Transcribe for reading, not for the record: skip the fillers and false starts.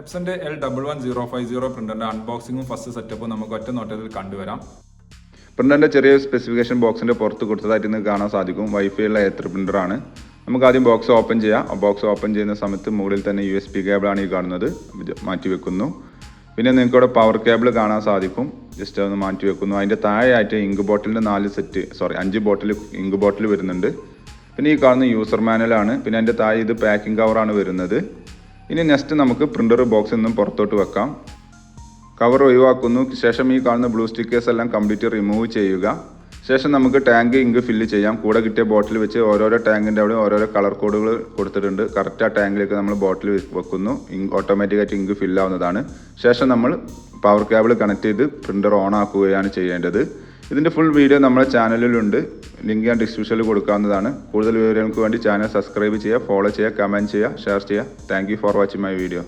എപ്സന്റെ L11050 പ്രിന്ററിന്റെ അൺബോക്സിംഗും first സെറ്റപ്പും നമുക്ക് ഒറ്റ നോട്ടത്തിൽ കണ്ടുവരാം. പ്രിന്ററിന്റെ ചെറിയ സ്പെസിഫിക്കേഷൻ ബോക്സിന്റെ പുറത്ത് കൊടുത്തതായിട്ട് നിങ്ങൾക്ക് കാണാൻ സാധിക്കും. വൈഫൈ ഉള്ള A3 പ്രിന്ററാണ്. നമുക്ക് ആദ്യം ബോക്സ് ഓപ്പൺ ചെയ്യാം. ബോക്സ് ഓപ്പൺ ചെയ്യുന്ന സമയത്ത് മുകളിൽ തന്നെ USB കേബിളാണ് ഈ കാണുന്നത്, മാറ്റി വെക്കുന്നു. പിന്നെ നിങ്ങൾക്ക് ഇവിടെ പവർ കേബിൾ കാണാൻ സാധിക്കും, ജസ്റ്റ് ഒന്ന് മാറ്റി വെക്കുന്നു. അതിൻ്റെ താഴെയായിട്ട് ഇങ്ക് ബോട്ടിലിൻ്റെ 5 ബോട്ടിൽ ഇങ്ക് ബോട്ടിൽ വരുന്നുണ്ട്. പിന്നെ ഈ കാണുന്ന യൂസർ മാനുവലാണ്. പിന്നെ അതിൻ്റെ താഴെ ഇത് പാക്കിംഗ് കവറാണ് വരുന്നത്. ഇനി നെക്സ്റ്റ് നമുക്ക് പ്രിന്റർ ബോക്സിൽ നിന്നും പുറത്തോട്ട് വെക്കാം. കവർ ഒഴിവാക്കുന്നു. ശേഷം ഈ കാണുന്ന ബ്ലൂ സ്റ്റിക്കേഴ്സ് എല്ലാം കംപ്ലീറ്റ് റിമൂവ് ചെയ്യുക. ശേഷം നമുക്ക് ടാങ്ക് ഇങ്ക് ഫില്ല് ചെയ്യാം. കൂടെ കിട്ടിയ ബോട്ടിൽ വെച്ച് ഓരോരോ ടാങ്കിൻ്റെ അവിടെ ഓരോരോ കളർ കോഡുകൾ കൊടുത്തിട്ടുണ്ട്. കറക്റ്റ് ആ ടാങ്കിലേക്ക് നമ്മൾ ബോട്ടിൽ വെക്കുന്നു. ഓട്ടോമാറ്റിക്കായിട്ട് ഇങ്ക് ഫില്ലാവുന്നതാണ്. ശേഷം നമ്മൾ പവർ കേബിൾ കണക്ട് ചെയ്ത് പ്രിന്റർ ഓൺ ആക്കുകയാണ് ചെയ്യേണ്ടത്. ഇതിൻ്റെ ഫുൾ വീഡിയോ നമ്മുടെ ചാനലിലുണ്ട്. ലിങ്ക് ഞാൻ ഡിസ്ക്രിപ്ഷനിൽ കൊടുക്കാവുന്നതാണ്. കൂടുതൽ വിവരങ്ങൾക്ക് വേണ്ടി ചാനൽ സബ്സ്ക്രൈബ് ചെയ്യുക, ഫോളോ ചെയ്യുക, കമൻറ്റ് ചെയ്യുക, ഷെയർ ചെയ്യുക. Thank you for watching my video.